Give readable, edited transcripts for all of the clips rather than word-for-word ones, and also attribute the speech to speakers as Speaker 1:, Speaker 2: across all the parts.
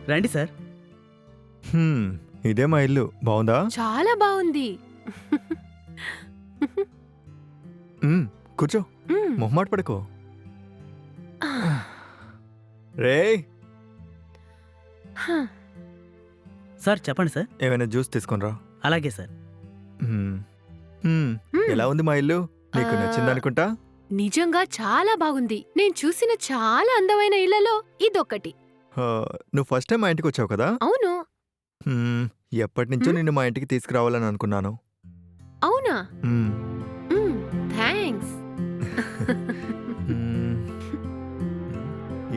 Speaker 1: రండి సార్.
Speaker 2: ఇదే మా ఇల్లు. బాగుందా?
Speaker 3: చాలా బాగుంది.
Speaker 2: కూర్చో.
Speaker 3: మ్మ్.
Speaker 2: మొహమాట పడుకో. రేయ్,
Speaker 3: హ.
Speaker 1: సార్ చెప్పండి సార్.
Speaker 2: ఏమైనా జ్యూస్ తీసుకొనిరా.
Speaker 1: అలాగే సార్.
Speaker 3: మ్మ్.
Speaker 2: ఎలా ఉంది మా ఇల్లు? నీకు
Speaker 3: ఆ.
Speaker 2: నచ్చిందనుకుంటా.
Speaker 3: నిజంగా చాలా బాగుంది. నేను చూసిన చాలా అందమైన ఇళ్లలో ఇదొక్కటి.
Speaker 2: నువ్వు ఫస్ట్ టైం మా ఇంటికి వచ్చావు కదా.
Speaker 3: అవును.
Speaker 2: ఎప్పటి నుంచో నిన్ను మా ఇంటికి తీసుకురావాలని అనుకున్నాను.
Speaker 3: అవునా?
Speaker 2: మ్మ్.
Speaker 3: థ్యాంక్స్.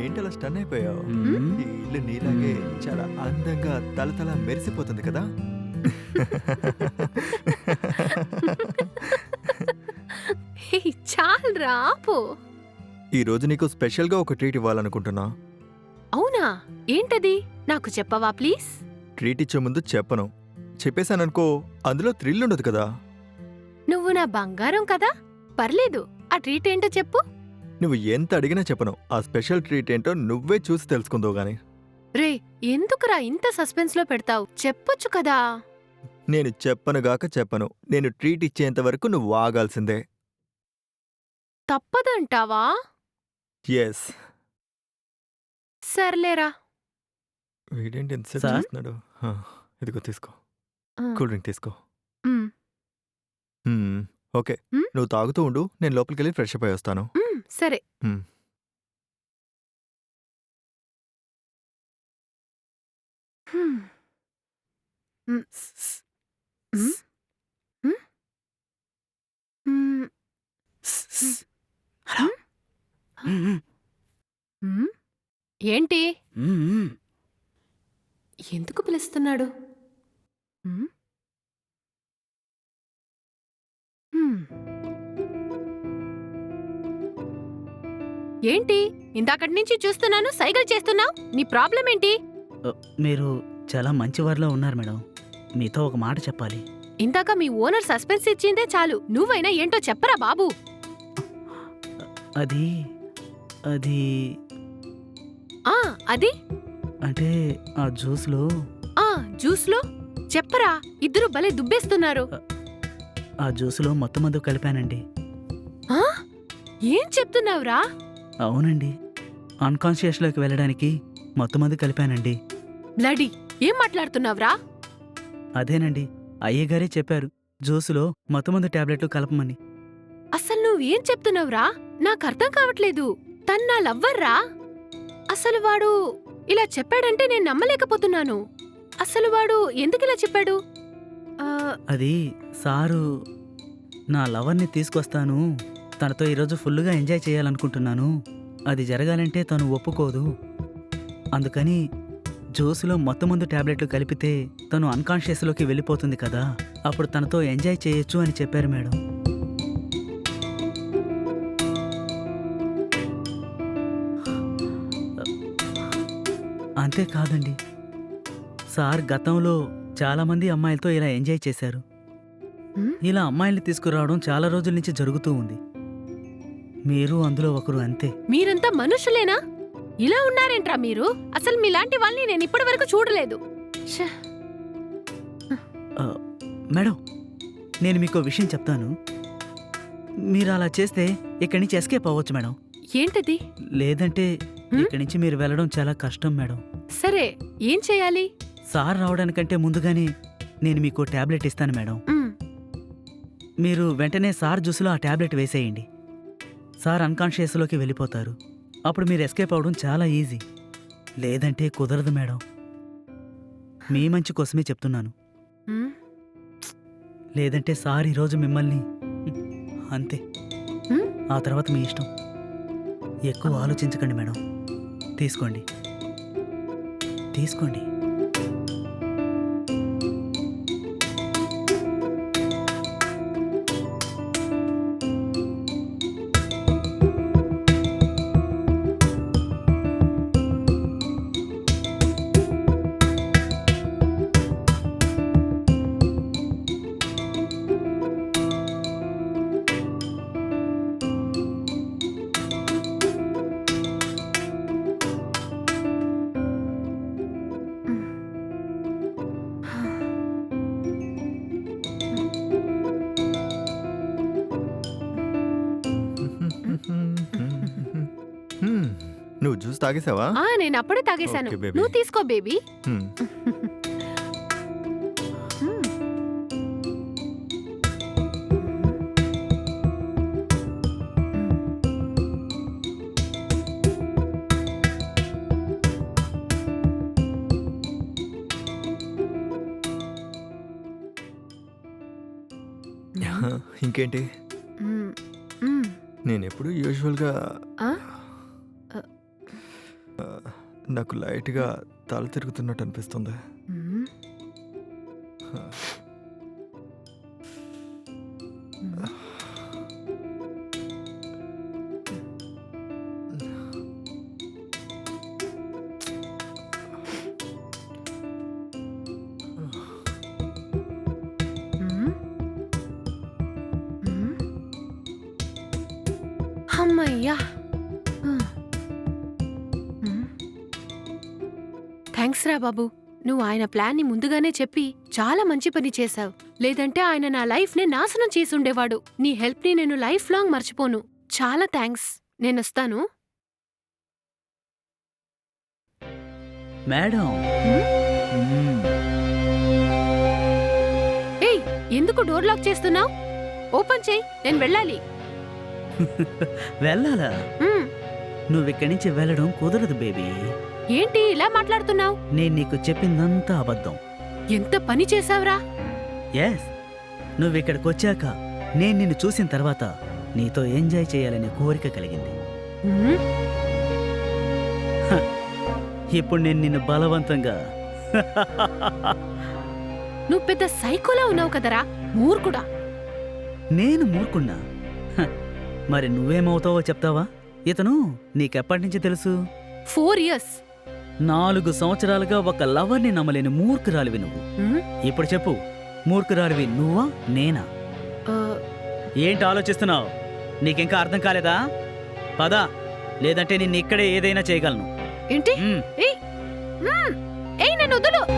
Speaker 2: ఏంటి అలా స్టన్ అయిపోయావు?
Speaker 1: మ్మ్.
Speaker 2: ఈ ఇల్లు నీలాగే చాలా అందంగా తలతల మెరిసిపోతుంది కదా.
Speaker 3: చాలరా ఆపు.
Speaker 2: ఈ రోజు నీకు స్పెషల్గా ఒక ట్రీట్ ఇవ్వాలనుకుంటున్నా.
Speaker 3: అవునా? ఏంటది? నాకు చెప్పవా ప్లీజ్?
Speaker 2: ట్రీట్ ఇచ్చే ముందు చెప్పను. చెప్పేశాననుకో అందులో థ్రిల్ ఉండదు కదా.
Speaker 3: నువ్వు నా బంగారం కదా, పర్లేదు. ఆ ట్రీట్ ఏంటో చెప్పు.
Speaker 2: నువ్వు ఎంత అడిగినా చెప్పను. ఆ స్పెషల్ ట్రీట్ ఏంటో నువ్వే చూసి తెలుసుకుందావు గాని.
Speaker 3: రే, ఎందుకురా ఇంత సస్పెన్స్ లో పెడతావు? చెప్పొచ్చు కదా.
Speaker 2: నేను చెప్పనుగాక చెప్పను. నేను ట్రీట్ ఇచ్చేంత వరకు నువ్వు ఆగాల్సిందే.
Speaker 3: తప్పదంటావా?
Speaker 2: ఎస్.
Speaker 3: సర్లేరా.
Speaker 2: వీడేంటి ఎంతసేపు
Speaker 1: సార్?
Speaker 2: చూస్తున్నాడు? ఇదిగో తీసుకో.
Speaker 3: ఆ.
Speaker 2: కూల్ డ్రింక్ తీసుకో.
Speaker 3: మ్,
Speaker 2: ఓకే.
Speaker 3: మ్?
Speaker 2: నువ్వు తాగుతూ ఉండు. నేను లోపలికి వెళ్ళి ఫ్రెష్ అప్ అయి వస్తాను.
Speaker 3: సరే.
Speaker 2: మ్.
Speaker 3: హ్మ్. మ్, మ్, మ్, మ్,
Speaker 1: హలో.
Speaker 3: మ్. ఏంటి?
Speaker 1: మ్మ్.
Speaker 3: ఎందుకు పిలుస్తున్నాడు? మ్? హ్మ్. ఏంటి? ఇందాకటి నుంచి చూస్తున్నాను, సైకిల్ చేస్తున్నావు. నీ ప్రాబ్లం ఏంటి?
Speaker 1: మీరు చాలా మంచివారిలో ఉన్నారు మేడం. మీతో ఒక మాట చెప్పాలి.
Speaker 3: ఇందాక మీ ఓనర్ సస్పెన్స్ ఇచ్చిందే చాలు. నువ్వైనా ఏంటో చెప్పరా బాబు.
Speaker 1: అది అది
Speaker 3: ఆ అది
Speaker 1: అంటే ఆ జ్యూస్లో
Speaker 3: ఆ జ్యూస్లో చెప్పరా. ఇద్దరు భలే దుబ్బేస్తున్నారు.
Speaker 1: ఆ జ్యూస్లో మొత్తం మందు కలిపానండి.
Speaker 3: ఆ? ఏం చెప్తున్నావురా?
Speaker 1: అవునండి. అన్కాన్షియస్లోకి వెళ్ళడానికి మొత్తం మందు కలిపానండి.
Speaker 3: బ్లడీ, ఏం మాట్లాడుతున్నావురా?
Speaker 1: అదేనండి, అయ్యగారే చెప్పారు జ్యూసులో మొత్తం మందు టాబ్లెట్లు కలపమని.
Speaker 3: అసలు నువ్వేం చెప్తున్నావురా? నాకు అర్థం కావట్లేదు. తన్నా లవ్వర్రా? అసలు వాడు ఇలా చెప్పాడంటే నేను నమ్మలేకపోతున్నాను. అసలు వాడు ఎందుకిలా చెప్పాడు? ఆ,
Speaker 1: అది సారు నా లవర్ని తీసుకొస్తాను, తనతో ఈరోజు ఫుల్లుగా ఎంజాయ్ చేయాలనుకుంటున్నాను, అది జరగాలంటే తను ఒప్పుకోదు, అందుకని జ్యూస్లో మొత్తం మందు టాబ్లెట్లు కలిపితే తను అన్కాన్షియస్లోకి వెళ్ళిపోతుంది కదా, అప్పుడు తనతో ఎంజాయ్ చేయొచ్చు అని చెప్పారు మేడం. అంతేకాదండి, సార్ గతంలో చాలామంది అమ్మాయిలతో ఇలా ఎంజాయ్ చేశారు.
Speaker 3: హ్మ్?
Speaker 1: ఇలా అమ్మాయిల్ని తీసుకురావడం చాలా రోజుల నుంచి జరుగుతూ ఉంది. మీరు అందులో ఒకరు అంతే.
Speaker 3: మీరంతా మనుషులేనా? ఇలా ఉన్నారేంట్రా మీరు? అసలు మీలాంటి వాళ్ళని నేను ఇప్పటి వరకు చూడలేదు. ఛ!
Speaker 1: మేడం, నేను మీకు విషయం చెప్తాను. మీరు అలా చేస్తే ఇక్కడి నుంచి ఎస్కేప్ అవ్వచ్చు మేడం.
Speaker 3: ఏంటది?
Speaker 1: లేదంటే
Speaker 3: హ్మ్?
Speaker 1: ఇక్కడి నుంచి మీరు వెళ్ళడం చాలా కష్టం మేడం.
Speaker 3: సరే, ఏం చేయాలి?
Speaker 1: సార్ రావడానికంటే ముందుగానే నేను మీకు టాబ్లెట్ ఇస్తాను మేడం.
Speaker 3: మ్,
Speaker 1: మీరు వెంటనే సార్ జ్యూస్లో ఆ టాబ్లెట్ వేసేయండి. సార్ అన్కాన్షియస్లోకి వెళ్ళిపోతారు. అప్పుడు మీరు ఎస్కేప్ అవడం చాలా ఈజీ. లేదంటే కుదరదు మేడం. మీ మంచి కోసమే చెప్తున్నాను.
Speaker 3: మ్,
Speaker 1: లేదంటే సార్ ఈరోజు మిమ్మల్ని అంతే.
Speaker 3: మ్?
Speaker 1: ఆ తర్వాత మీ ఇష్టం. ఎక్కువ ఆలోచించకండి మేడం. తీసుకోండి, తీసుకోండి.
Speaker 2: జ్యూస్ తాగేసావా?
Speaker 3: నేను అప్పుడే తాగేశాను.
Speaker 2: Okay, baby.
Speaker 3: నువ్వు తీసుకో బేబీ.
Speaker 2: హ్మ్. ఇంకేంటి? నేను ఎప్పుడు యూజువల్గా
Speaker 3: ఆ?
Speaker 2: నాకు లైట్గా తల తిరుగుతున్నట్టు అనిపిస్తుంది.
Speaker 3: అమ్మయ్యా, థ్యాంక్స్ రా బాబు. నువ్వు ఆయన ప్లాన్ని ముందుగానే చెప్పి చాలా మంచి పని చేశావు. లేదంటే ఆయన నా లైఫ్ ని నాశనం చేసి ఉండేవాడు. నీ హెల్ప్ ని నేను లైఫ్ లాంగ్ మర్చిపోను. చాలా థ్యాంక్స్. నేనొస్తాను.
Speaker 1: మేడం.
Speaker 3: ఏయ్, ఎందుకు డోర్ లాక్ చేస్తున్నావు? ఓపెన్ చేయి, నేను వెళ్ళాలి.
Speaker 1: వెళ్ళాలా?
Speaker 3: మ్మ్.
Speaker 1: నువ్విక్కడి నుంచి వెళ్ళడం కుదరదు బేబీ.
Speaker 3: ఏంటి ఇలా మాట్లాడుతున్నావు?
Speaker 1: నేను నీకు చెప్పిందంతా అబద్ధం.
Speaker 3: ఎంత పని చేశావురా?
Speaker 1: ఎస్, నువ్విక్కడికి వచ్చాక నేను నిన్ను చూసిన తర్వాత నీతో ఎంజాయ్ చేయాలనే కోరిక కలిగింది.
Speaker 3: మ్మ్.
Speaker 1: ఇప్పుడు నేను నిన్ను బలవంతంగా
Speaker 3: నువ్వు పెద్ద సైకోలా ఉన్నావు కదరా, మూర్ఖుడా.
Speaker 1: నేను మూర్ఖున్నా? హ, మరి నువ్వేమవుతావో చెప్తావా? ఇతను నీకెప్పటి నుంచి తెలుసు?
Speaker 3: 4 years.
Speaker 1: 4 సంవత్సరాలుగా ఒక లవర్ని నమ్మలేని మూర్ఖురాలివి నువ్వు.
Speaker 3: మ్మ్.
Speaker 1: ఇప్పుడు చెప్పు, మూర్ఖురాలివి నువ్వా నేనా?
Speaker 3: ఆ,
Speaker 1: ఏంటి ఆలోచిస్తున్నావు? నీకింకా అర్థం కాలేదా? పద, లేదంటే నిన్ను ఇక్కడే ఏదైనా చేయగలను.
Speaker 3: ఏంటి?
Speaker 1: మ్మ్.
Speaker 3: ఏయ్, నన్ను వదులు.